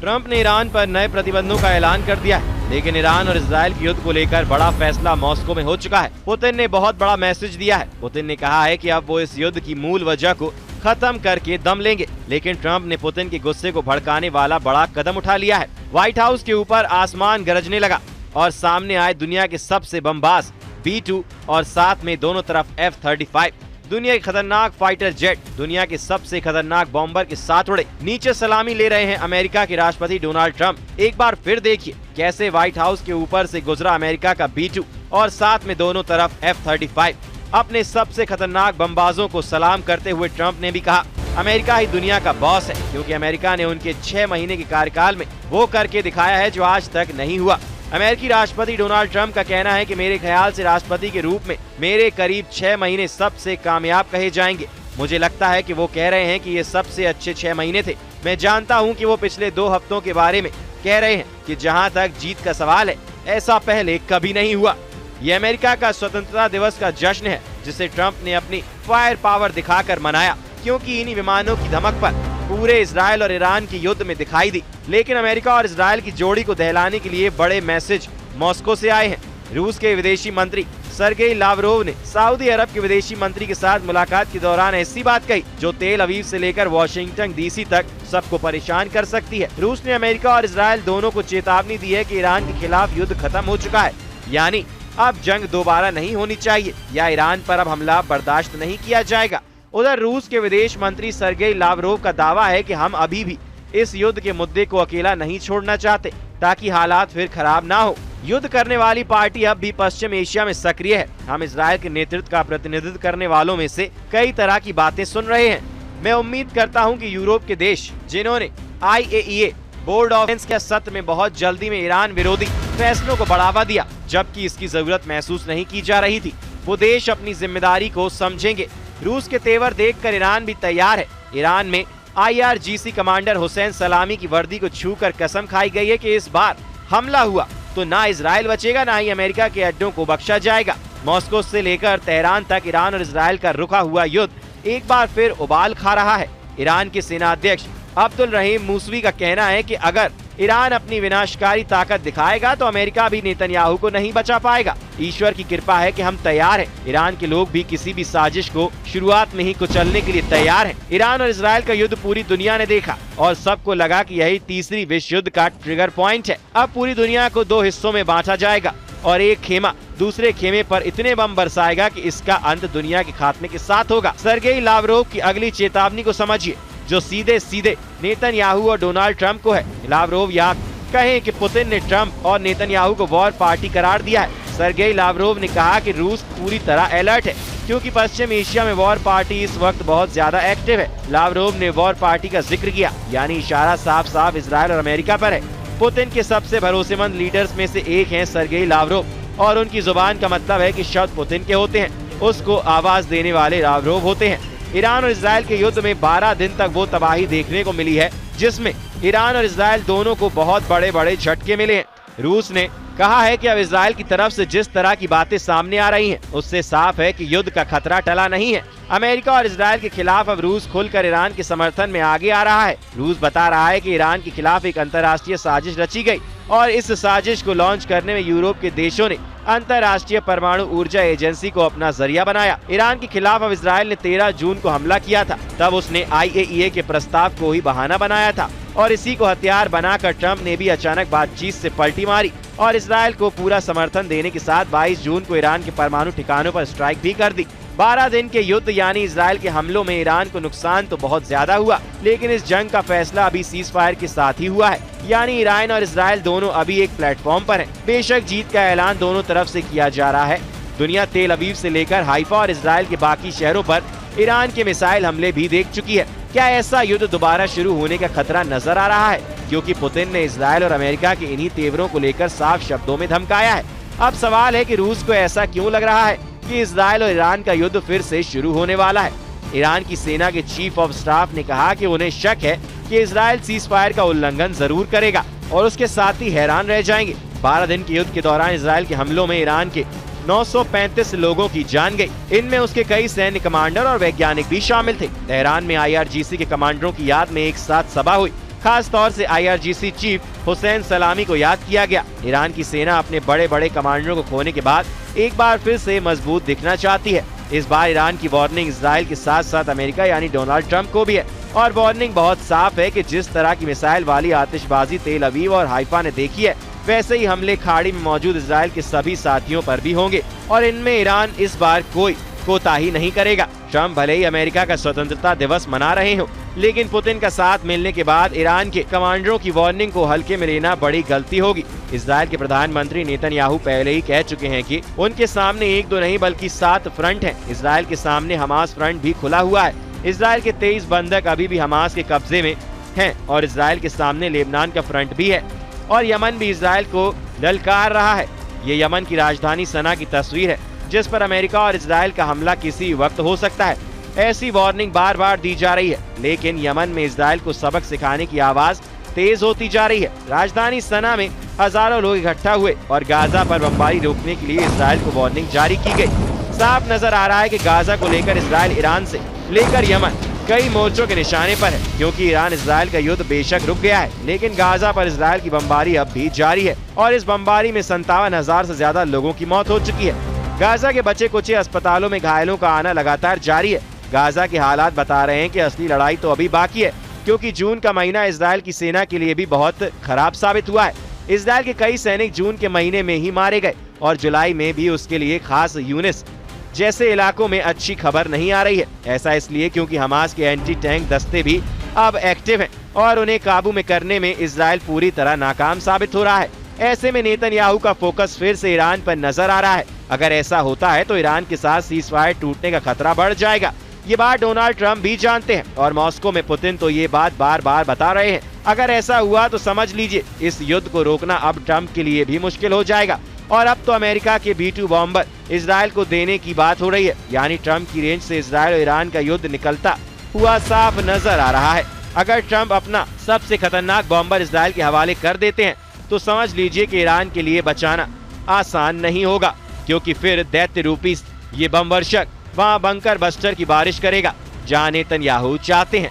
Trump ने Iran पर नए प्रतिबंधों का ऐलान कर दिया है, लेकिन ईरान और इजराइल के युद्ध को लेकर बड़ा फैसला मॉस्को में हो चुका है। पुतिन ने बहुत बड़ा मैसेज दिया है। पुतिन ने कहा है कि अब वो इस युद्ध की मूल वजह को खत्म करके दम लेंगे, लेकिन ट्रंप ने पुतिन के गुस्से को भड़काने वाला बड़ा कदम उठा लिया है। व्हाइट हाउस के ऊपर आसमान गरजने लगा और सामने आए दुनिया के सबसे बमबाज B-2 और साथ में दोनों तरफ F-35, दुनिया के खतरनाक फाइटर जेट, दुनिया के सबसे खतरनाक बॉम्बर के साथ उड़े। नीचे सलामी ले रहे हैं अमेरिका के राष्ट्रपति डोनाल्ड ट्रंप। एक बार फिर देखिए कैसे व्हाइट हाउस के ऊपर से गुजरा अमेरिका का B-2 और साथ में दोनों तरफ F-35। अपने सबसे खतरनाक बमबाजों को सलाम करते हुए ट्रंप ने भी कहा, अमेरिका ही दुनिया का बॉस है, क्योंकि अमेरिका ने उनके 6 महीने के कार्यकाल में वो करके दिखाया है जो आज तक नहीं हुआ। अमेरिकी राष्ट्रपति डोनाल्ड ट्रंप का कहना है कि मेरे ख्याल से राष्ट्रपति के रूप में मेरे करीब 6 महीने सबसे कामयाब कहे जाएंगे। मुझे लगता है कि वो कह रहे हैं कि ये सबसे अच्छे 6 महीने थे। मैं जानता हूं कि वो पिछले 2 हफ्तों के बारे में कह रहे हैं कि जहां तक जीत का सवाल है, ऐसा पहले कभी नहीं हुआ। ये अमेरिका का स्वतंत्रता दिवस का जश्न है, जिसे ट्रंप ने अपनी फायर पावर दिखाकर मनाया, क्योंकि इन्हीं विमानों की धमक पर पूरे इजराइल और ईरान की युद्ध में दिखाई दी। लेकिन अमेरिका और इजराइल की जोड़ी को दहलाने के लिए बड़े मैसेज मॉस्को से आए हैं। रूस के विदेशी मंत्री सरगेई लावरोव ने सऊदी अरब के विदेशी मंत्री के साथ मुलाकात के दौरान ऐसी बात कही जो तेल अवीव से लेकर वॉशिंगटन DC तक सबको परेशान कर सकती है। रूस ने अमेरिका और इजराइल दोनों को चेतावनी दी है कि ईरान के खिलाफ युद्ध खत्म हो चुका है, यानी अब जंग दोबारा नहीं होनी चाहिए या ईरान पर अब हमला बर्दाश्त नहीं किया जाएगा। उधर रूस के विदेश मंत्री सरगेई लावरोव का दावा है कि हम अभी भी इस युद्ध के मुद्दे को अकेला नहीं छोड़ना चाहते, ताकि हालात फिर खराब ना हो। युद्ध करने वाली पार्टी अब भी पश्चिम एशिया में सक्रिय है। हम इजराइल के नेतृत्व का प्रतिनिधित्व करने वालों में से कई तरह की बातें सुन रहे हैं। मैं उम्मीद करता हूं कि यूरोप के देश जिन्होंने IAEA बोर्ड ऑफ के सत्र में बहुत जल्दी में ईरान विरोधी फैसलों को बढ़ावा दिया, जबकि इसकी जरूरत महसूस नहीं की जा रही थी, वो देश अपनी जिम्मेदारी को समझेंगे। रूस के तेवर देखकर ईरान भी तैयार है। ईरान में IRGC कमांडर हुसैन सलामी की वर्दी को छूकर कसम खाई गई है कि इस बार हमला हुआ तो ना इजराइल बचेगा, ना ही अमेरिका के अड्डों को बख्शा जाएगा। मॉस्को से लेकर तेहरान तक ईरान और इजराइल का रुका हुआ युद्ध एक बार फिर उबाल खा रहा है। ईरान के सेना अध्यक्ष अब्दुल रहीम मूसवी का कहना है कि अगर ईरान अपनी विनाशकारी ताकत दिखाएगा तो अमेरिका भी नेतन्याहू को नहीं बचा पाएगा। ईश्वर की कृपा है कि हम तैयार हैं। ईरान के लोग भी किसी भी साजिश को शुरुआत में ही कुचलने के लिए तैयार हैं। ईरान और इजराइल का युद्ध पूरी दुनिया ने देखा और सबको लगा कि यही तीसरी विश्व युद्ध का ट्रिगर पॉइंट है। अब पूरी दुनिया को 2 हिस्सों में बांटा जाएगा और एक खेमा दूसरे खेमे पर इतने बम बरसाएगा कि इसका अंत दुनिया के खात्मे के साथ होगा। सरगेई लावरोव की अगली चेतावनी को समझिए, जो सीधे सीधे नेतन्याहू और डोनाल्ड ट्रंप को है। लावरोव यहाँ कहें कि पुतिन ने ट्रंप और नेतन्याहू को वॉर पार्टी करार दिया है। सरगेई लावरोव ने कहा कि रूस पूरी तरह अलर्ट है, क्योंकि पश्चिम एशिया में वॉर पार्टी इस वक्त बहुत ज्यादा एक्टिव है। लावरोव ने वॉर पार्टी का जिक्र किया, यानी इशारा साफ साफ इजराइल और अमेरिका पर है। पुतिन के सबसे भरोसेमंद लीडर्स में से एक हैं सरगेई लावरोव, और उनकी जुबान का मतलब है कि शब्द पुतिन के होते हैं, उसको आवाज देने वाले लावरोव होते हैं। ईरान और इजराइल के युद्ध में 12 दिन तक वो तबाही देखने को मिली है, जिसमें ईरान और इजराइल दोनों को बहुत बड़े बड़े झटके मिले हैं। रूस ने कहा है कि अब इजराइल की तरफ से जिस तरह की बातें सामने आ रही हैं, उससे साफ है कि युद्ध का खतरा टला नहीं है। अमेरिका और इजराइल के खिलाफ अब रूस खुलकर ईरान के समर्थन में आगे आ रहा है। रूस बता रहा है कि ईरान के खिलाफ एक अंतर्राष्ट्रीय साजिश रची गई और इस साजिश को लॉन्च करने में यूरोप के देशों ने अंतर्राष्ट्रीय परमाणु ऊर्जा एजेंसी को अपना जरिया बनाया। ईरान के खिलाफ अब इजराइल ने 13 जून को हमला किया था, तब उसने IAEA के प्रस्ताव को ही बहाना बनाया था और इसी को हथियार बनाकर ट्रंप ने भी अचानक बातचीत से पलटी मारी और इजराइल को पूरा समर्थन देने के साथ 22 जून को ईरान के परमाणु ठिकानों पर स्ट्राइक भी कर दी। 12 दिन के युद्ध यानी इजराइल के हमलों में ईरान को नुकसान तो बहुत ज्यादा हुआ, लेकिन इस जंग का फैसला अभी सीज फायर के साथ ही हुआ है, यानी ईरान और इजराइल दोनों अभी एक प्लेटफॉर्म पर हैं। बेशक जीत का ऐलान दोनों तरफ से किया जा रहा है। दुनिया तेल अवीव से लेकर हाइफा और इजराइल के बाकी शहरों पर ईरान के मिसाइल हमले भी देख चुकी है। क्या ऐसा युद्ध दोबारा शुरू होने का खतरा नजर आ रहा है? क्योंकि पुतिन ने इजराइल और अमेरिका के इन्हीं तेवरों को लेकर साफ शब्दों में धमकाया है। अब सवाल है कि रूस को ऐसा क्यों लग रहा है कि इजराइल और ईरान का युद्ध फिर से शुरू होने वाला है। ईरान की सेना के चीफ ऑफ स्टाफ ने कहा कि उन्हें शक है कि इजराइल सीज फायर का उल्लंघन जरूर करेगा और उसके साथ ही हैरान रह जाएंगे। 12 दिन के युद्ध के दौरान इजराइल के हमलों में ईरान के 935 लोगों की जान गई। इनमें उसके कई सैन्य कमांडर और वैज्ञानिक भी शामिल थे। तेहरान में IRGC के कमांडरों की याद में एक साथ सभा हुई खास तौर से IRGC चीफ हुसैन सलामी को याद किया गया। ईरान की सेना अपने बड़े बड़े कमांडरों को खोने के बाद एक बार फिर से मजबूत दिखना चाहती है। इस बार ईरान की वार्निंग इजराइल के साथ साथ अमेरिका यानी डोनाल्ड ट्रंप को भी है और वार्निंग बहुत साफ है कि जिस तरह की मिसाइल वाली आतिशबाजी तेल अवीव और हाइफा ने देखी है, वैसे ही हमले खाड़ी में मौजूद इजराइल के सभी साथियों पर भी होंगे और इनमें ईरान इस बार कोई कोताही नहीं करेगा। ट्रंप भले ही अमेरिका का स्वतंत्रता दिवस मना रहे हो, लेकिन पुतिन का साथ मिलने के बाद ईरान के कमांडरों की वार्निंग को हल्के में लेना बड़ी गलती होगी। इजराइल के प्रधानमंत्री नेतन्याहू पहले ही कह चुके हैं कि उनके सामने एक दो नहीं बल्कि 7 फ्रंट हैं। इजराइल के सामने हमास फ्रंट भी खुला हुआ है। इजराइल के 23 बंधक अभी भी हमास के कब्जे में हैं और इजराइल के सामने लेबनान का फ्रंट भी है और यमन भी इजराइल को ललकार रहा है। ये यमन की राजधानी सना की तस्वीर है जिस पर अमेरिका और इजराइल का हमला किसी वक्त हो सकता है। ऐसी वार्निंग बार बार दी जा रही है, लेकिन यमन में इजराइल को सबक सिखाने की आवाज तेज होती जा रही है। राजधानी सना में हजारों लोग इकट्ठा हुए और गाजा पर बमबारी रोकने के लिए इजराइल को वार्निंग जारी की गई। साफ नजर आ रहा है कि गाजा को लेकर इजराइल ईरान से लेकर यमन कई मोर्चों के निशाने पर है, क्योंकि ईरान इजराइल का युद्ध बेशक रुक गया है, लेकिन गाजा पर इजराइल की बमबारी अब भी जारी है और इस बमबारी में 57,000 से ज्यादा लोगों की मौत हो चुकी है। गाजा के बचे कुचे अस्पतालों में घायलों का आना लगातार जारी है। गाजा के हालात बता रहे हैं कि असली लड़ाई तो अभी बाकी है, क्योंकि जून का महीना इजराइल की सेना के लिए भी बहुत खराब साबित हुआ है। इजराइल के कई सैनिक जून के महीने में ही मारे गए और जुलाई में भी उसके लिए खास यूनिस जैसे इलाकों में अच्छी खबर नहीं आ रही है। ऐसा इसलिए क्योंकि हमास के एंटी टैंक दस्ते भी अब एक्टिव हैं और उन्हें काबू में करने में इजराइल पूरी तरह नाकाम साबित हो रहा है। ऐसे में नेतन्याहू का फोकस फिर से ईरान पर नजर आ रहा है। अगर ऐसा होता है तो ईरान के साथ सीजफायर टूटने का खतरा बढ़ जाएगा। ये बात डोनाल्ड ट्रंप भी जानते हैं और मॉस्को में पुतिन तो ये बात बार बार बता रहे हैं। अगर ऐसा हुआ तो समझ लीजिए इस युद्ध को रोकना अब ट्रंप के लिए भी मुश्किल हो जाएगा और अब तो अमेरिका के B-2 बॉम्बर इजराइल को देने की बात हो रही है। यानी ट्रंप की रेंज से इजराइल और ईरान का युद्ध निकलता हुआ साफ नजर आ रहा है। अगर ट्रंप अपना सबसे खतरनाक बॉम्बर इजराइल के हवाले कर देते हैं तो समझ लीजिए कि ईरान के लिए बचाना आसान नहीं होगा, क्योंकि फिर दैत्य रूपी ये बम वर्षक वहाँ बंकर बस्टर की बारिश करेगा जहाँ नेतन्याहू चाहते हैं।